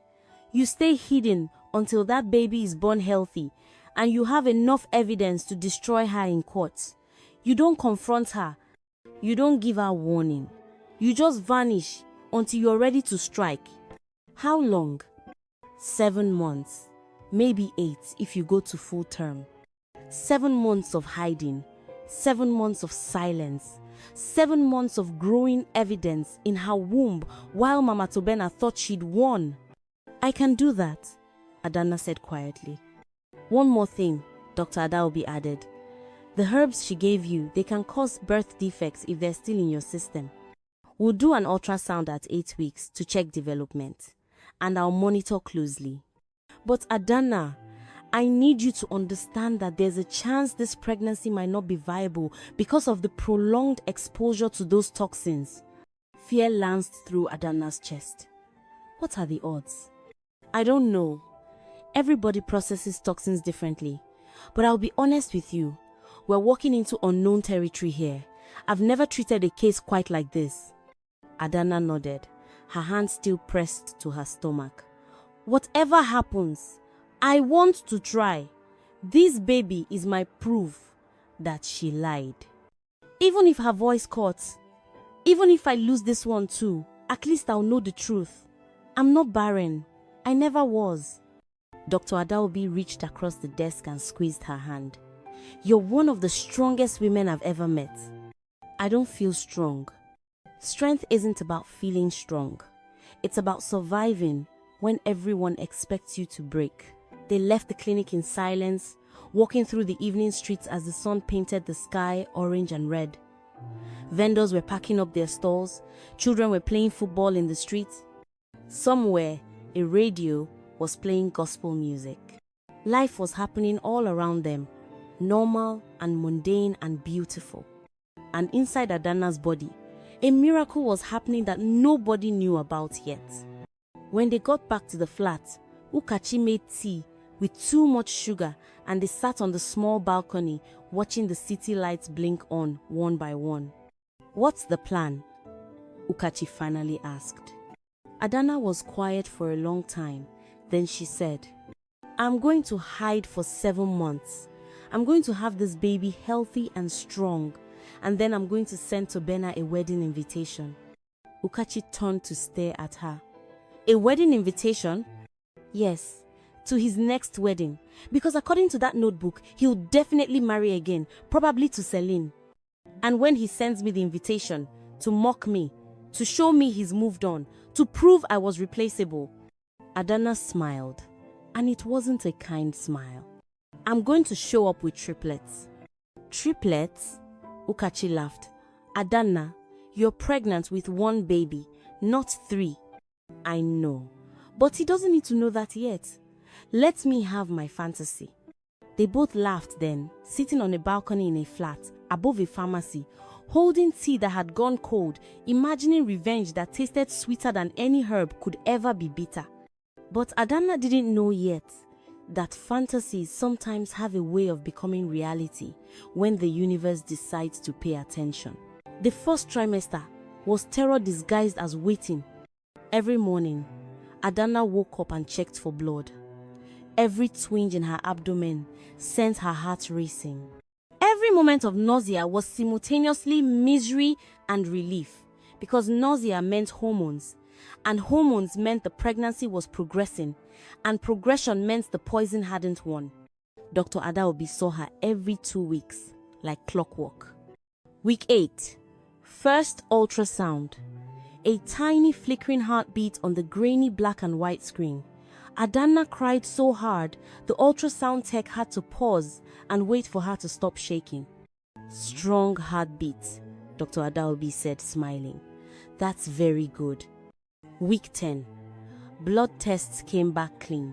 You stay hidden until that baby is born healthy and you have enough evidence to destroy her in court. You don't confront her. You don't give her warning. You just vanish until you're ready to strike. How long? 7 months. Maybe 8 if you go to full term. 7 months of hiding. 7 months of silence. 7 months of growing evidence in her womb while Mama Tobena thought she'd won. I can do that, Adana said quietly. One more thing, Dr. Adaobi added. The herbs she gave you, they can cause birth defects if they're still in your system. We'll do an ultrasound at 8 weeks to check development, and I'll monitor closely. But Adana, I need you to understand that there's a chance this pregnancy might not be viable because of the prolonged exposure to those toxins. Fear lanced through Adana's chest. What are the odds? I don't know. Everybody processes toxins differently. But I'll be honest with you. We're walking into unknown territory here. I've never treated a case quite like this. Adana nodded, her hand still pressed to her stomach. Whatever happens, I want to try. This baby is my proof that she lied. Even if her voice cuts, even if I lose this one too, at least I'll know the truth. I'm not barren. I never was. Dr. Adaobi reached across the desk and squeezed her hand. You're one of the strongest women I've ever met. I don't feel strong. Strength isn't about feeling strong. It's about surviving when everyone expects you to break. They left the clinic in silence, walking through the evening streets as the sun painted the sky orange and red. Vendors were packing up their stalls. Children were playing football in the streets. Somewhere, a radio was playing gospel music. Life was happening all around them. normal and mundane and beautiful. And inside Adana's body, a miracle was happening that nobody knew about yet. When they got back to the flat, Ukachi made tea with too much sugar, and they sat on the small balcony watching the city lights blink on one by one. "What's the plan?" Ukachi finally asked. Adana was quiet for a long time. Then she said, "I'm going to hide for 7 months. I'm going to have this baby healthy and strong, and then I'm going to send Tobena a wedding invitation." Ukachi turned to stare at her. "A wedding invitation?" "Yes, to his next wedding, because according to that notebook, he'll definitely marry again, probably to Celine. And when he sends me the invitation, to mock me, to show me he's moved on, to prove I was replaceable." Adana smiled, and it wasn't a kind smile. "I'm going to show up with triplets." "Triplets?" Ukachi laughed. "Adana, you're pregnant with 1 baby, not 3. "I know, but he doesn't need to know that yet. Let me have my fantasy." They both laughed then, sitting on a balcony in a flat, above a pharmacy, holding tea that had gone cold, imagining revenge that tasted sweeter than any herb could ever be bitter. But Adana didn't know yet that fantasies sometimes have a way of becoming reality when the universe decides to pay attention. The first trimester was terror disguised as waiting. Every morning, Adana woke up and checked for blood. Every twinge in her abdomen sent her heart racing. Every moment of nausea was simultaneously misery and relief, because nausea meant hormones, and hormones meant the pregnancy was progressing, and progression meant the poison hadn't won. Dr. Adaobi saw her every 2 weeks, like clockwork. Week 8. First ultrasound. A tiny flickering heartbeat on the grainy black and white screen. Adana cried so hard, the ultrasound tech had to pause and wait for her to stop shaking. "Strong heartbeat," Dr. Adaobi said, smiling. "That's very good." Week 10. Blood tests came back clean.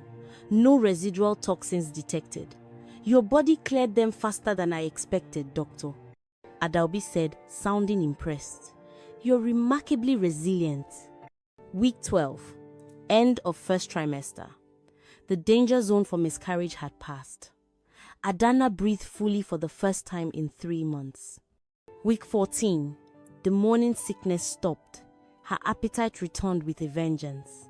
No residual toxins detected. "Your body cleared them faster than I expected, doctor," Adaobi said, sounding impressed. "You're remarkably resilient." Week 12. End of first trimester. The danger zone for miscarriage had passed. Adana breathed fully for the first time in 3 months. Week 14. The morning sickness stopped. Her appetite returned with a vengeance.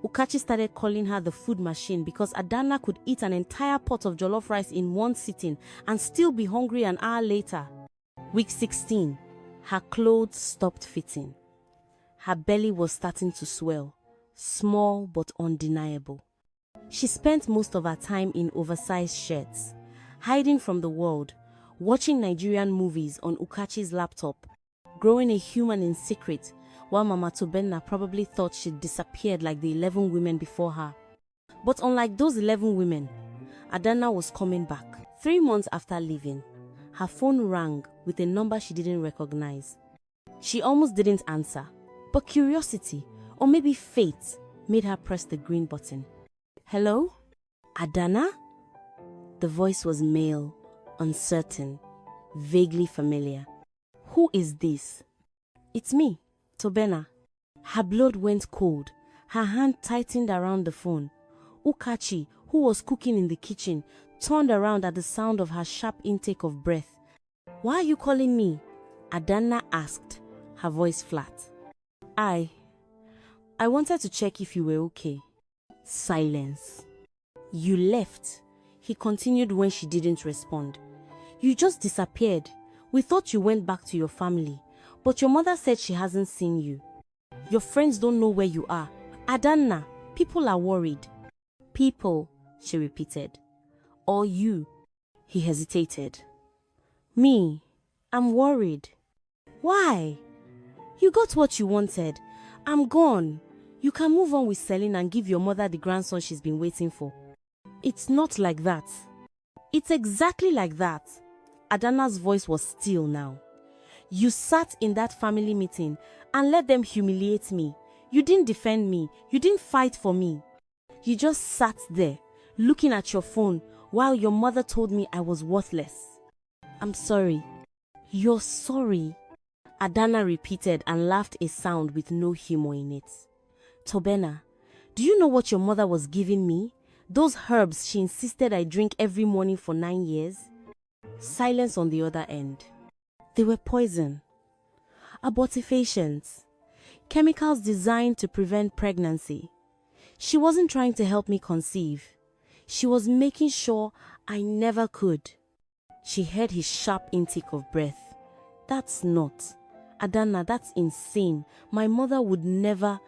Ukachi started calling her the food machine because Adana could eat an entire pot of jollof rice in one sitting and still be hungry an hour later. Week 16. Her clothes stopped fitting. Her belly was starting to swell. Small but undeniable. She spent most of her time in oversized shirts, hiding from the world, watching Nigerian movies on Ukachi's laptop, growing a human in secret, while Mama Tobena probably thought she'd disappeared like the 11 women before her. But unlike those 11 women, Adana was coming back. 3 months after leaving, her phone rang with a number she didn't recognize. She almost didn't answer, but curiosity, or maybe fate, made her press the green button. "Hello? Adana?" The voice was male, uncertain, vaguely familiar. "Who is this?" "It's me, Tobena." Her blood went cold. Her hand tightened around the phone. Ukachi, who was cooking in the kitchen, turned around at the sound of her sharp intake of breath. "Why are you calling me?" Adana asked, her voice flat. I wanted to check if you were okay." Silence. "You left," he continued when she didn't respond. "You just disappeared. We thought you went back to your family, but your mother said she hasn't seen you. Your friends don't know where you are. Adana, people are worried." "People," she repeated. "Or you?" He hesitated. "Me, I'm worried." "Why?" "You got what you wanted. I'm gone. You can move on with Celine and give your mother the grandson she's been waiting for." "It's not like that." "It's exactly like that." Adana's voice was still now. "You sat in that family meeting and let them humiliate me. You didn't defend me. You didn't fight for me. You just sat there, looking at your phone, while your mother told me I was worthless. I'm sorry. You're sorry, Adana repeated and laughed a sound with no humor in it. Tobena, do you know what your mother was giving me? Those herbs she insisted I drink every morning for 9 years? Silence on the other end. They were poison. Abortifacients. Chemicals designed to prevent pregnancy. She wasn't trying to help me conceive. She was making sure I never could. She heard his sharp intake of breath. That's not. Adana, that's insane. My mother would never.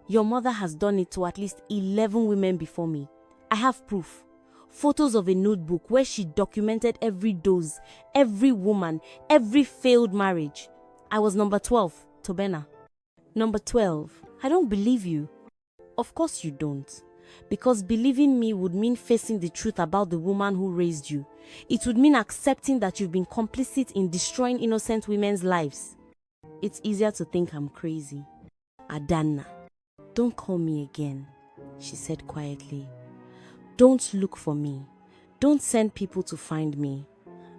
Your mother has done it to at least 11 women before me. I have proof. Photos of a notebook where she documented every dose, every woman, every failed marriage. I was number 12, Tobena. Number 12. I don't believe you. Of course you don't. Because believing me would mean facing the truth about the woman who raised you. It would mean accepting that you've been complicit in destroying innocent women's lives. It's easier to think I'm crazy. Adana, don't call me again, she said quietly. Don't look for me. Don't send people to find me.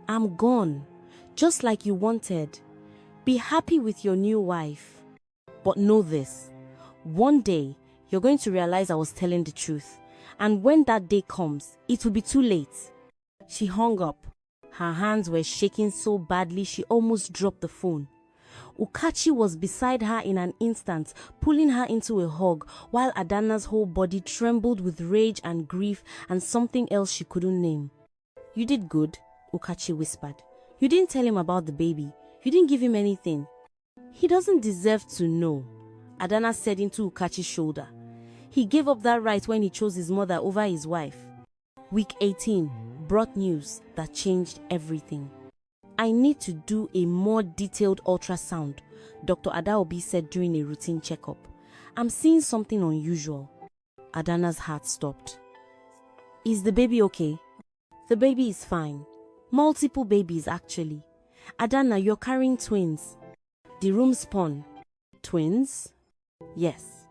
I'm gone, just like you wanted. Be happy with your new wife. But know this, one day you're going to realize I was telling the truth. And when that day comes, it will be too late. She hung up. Her hands were shaking so badly she almost dropped the phone. Ukachi was beside her in an instant, pulling her into a hug, while Adana's whole body trembled with rage and grief and something else she couldn't name. You did good, Ukachi whispered. You didn't tell him about the baby. You didn't give him anything. He doesn't deserve to know, Adana said into Ukachi's shoulder. He gave up that right when he chose his mother over his wife. Week 18 brought news that changed everything. I need to do a more detailed ultrasound, Dr. Adaobi said during a routine checkup. I'm seeing something unusual. Adana's heart stopped. Is the baby okay? The baby is fine. Multiple babies, actually. Adana, you're carrying twins. The room spun. Twins? Yes.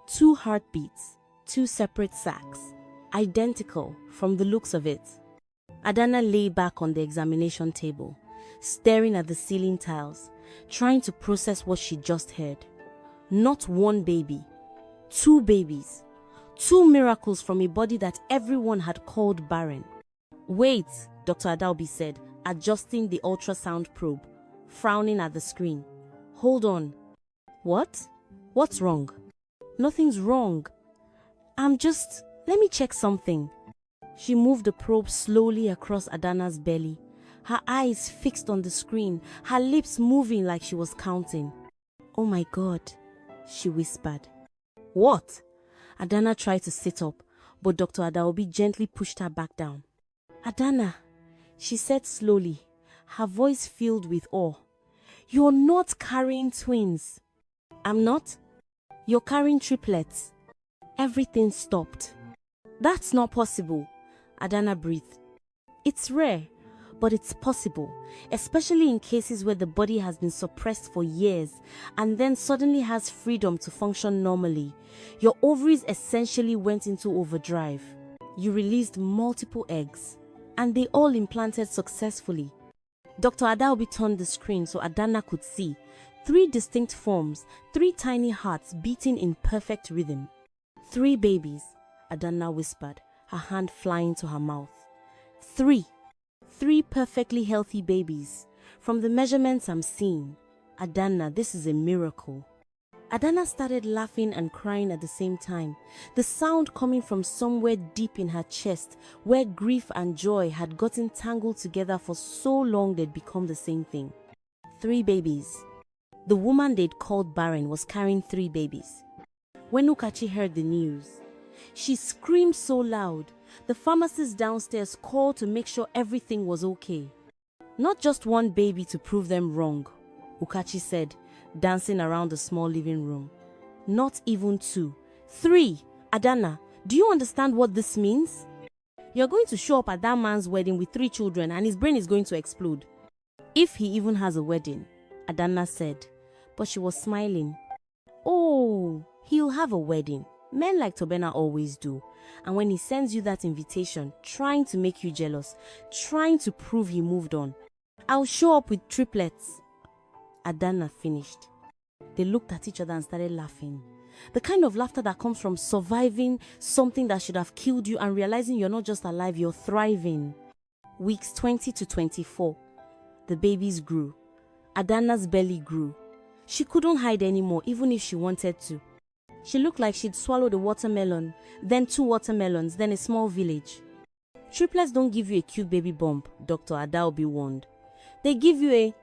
2 heartbeats, 2 separate sacs. Identical from the looks of it. Adana lay back on the examination table, staring at the ceiling tiles, trying to process what she just heard. Not one baby, 2 babies. 2 miracles from a body that everyone had called barren. Wait, Dr. Adaobi said, adjusting the ultrasound probe, frowning at the screen. Hold on. What? What's wrong? Nothing's wrong. Let me check something. She moved the probe slowly across Adana's belly, her eyes fixed on the screen, her lips moving like she was counting. Oh my God, she whispered. What? Adana tried to sit up, but Dr. Adaobi gently pushed her back down. Adana, she said slowly, her voice filled with awe. You're not carrying twins. I'm not? You're carrying triplets. Everything stopped. That's not possible, Adana breathed. It's rare, but it's possible, especially in cases where the body has been suppressed for years and then suddenly has freedom to function normally. Your ovaries essentially went into overdrive. You released multiple eggs, and they all implanted successfully. Dr. Adaobi turned the screen so Adana could see 3 distinct forms, 3 tiny hearts beating in perfect rhythm. 3 babies, Adana whispered, her hand flying to her mouth. 3 perfectly healthy babies. From the measurements I'm seeing, Adana, this is a miracle. Adana started laughing and crying at the same time, the sound coming from somewhere deep in her chest, where grief and joy had gotten tangled together for so long they'd become the same thing. 3 babies. The woman they'd called Barren was carrying 3 babies. When Ukachi heard the news, she screamed so loud, the pharmacist downstairs called to make sure everything was okay. Not just 1 baby to prove them wrong, Ukachi said, dancing around the small living room. Not even 2. 3. Adana, do you understand what this means? You're going to show up at that man's wedding with 3 children and his brain is going to explode. If he even has a wedding, Adana said, but she was smiling. Oh, he'll have a wedding. Men like Tobena always do. And when he sends you that invitation, trying to make you jealous, trying to prove he moved on, I'll show up with triplets. Adana finished. They looked at each other and started laughing. The kind of laughter that comes from surviving something that should have killed you and realizing you're not just alive, you're thriving. Weeks 20 to 24. The babies grew. Adana's belly grew. She couldn't hide anymore, even if she wanted to. She looked like she'd swallowed a watermelon, then 2 watermelons, then a small village. Triplets don't give you a cute baby bump, Dr. Adaobi warned. They give you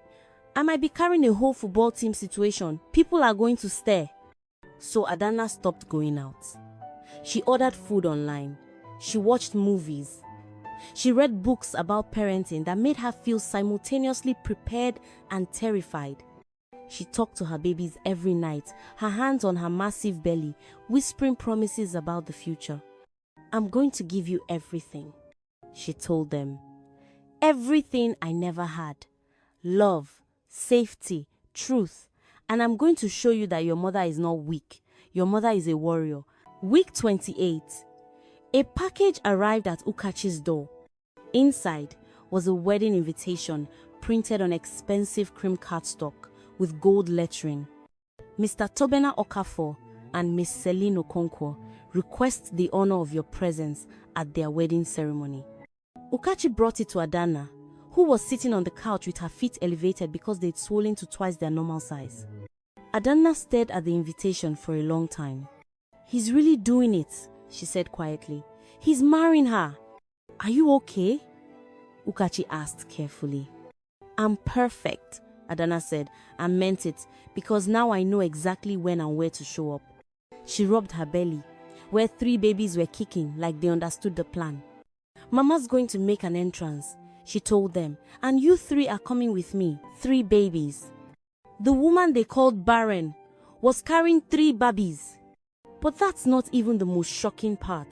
I might be carrying a whole football team situation. People are going to stare. So Adana stopped going out. She ordered food online. She watched movies. She read books about parenting that made her feel simultaneously prepared and terrified. She talked to her babies every night, her hands on her massive belly, whispering promises about the future. I'm going to give you everything, she told them. Everything I never had. Love, safety, truth. And I'm going to show you that your mother is not weak. Your mother is a warrior. Week 28. A package arrived at Ukachi's door. Inside was a wedding invitation printed on expensive cream cardstock with gold lettering. Mr. Tobena Okafor and Miss Celine Okonkwo request the honor of your presence at their wedding ceremony. Ukachi brought it to Adana, who was sitting on the couch with her feet elevated because they'd swollen to twice their normal size. Adana stared at the invitation for a long time. He's really doing it, she said quietly. He's marrying her. Are you okay? Ukachi asked carefully. I'm perfect, Adana said, and meant it, because now I know exactly when and where to show up. She rubbed her belly, where 3 babies were kicking like they understood the plan. Mama's going to make an entrance, she told them, and you 3 are coming with me, 3 babies. The woman they called Barren was carrying 3 babies. But that's not even the most shocking part.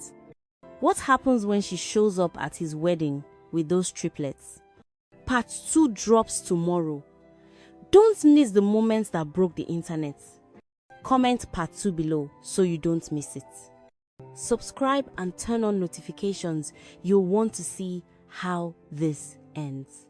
What happens when she shows up at his wedding with those triplets? Part 2 drops tomorrow. Don't miss the moments that broke the internet. Comment part 2 below so you don't miss it. Subscribe and turn on notifications. You'll want to see how this ends.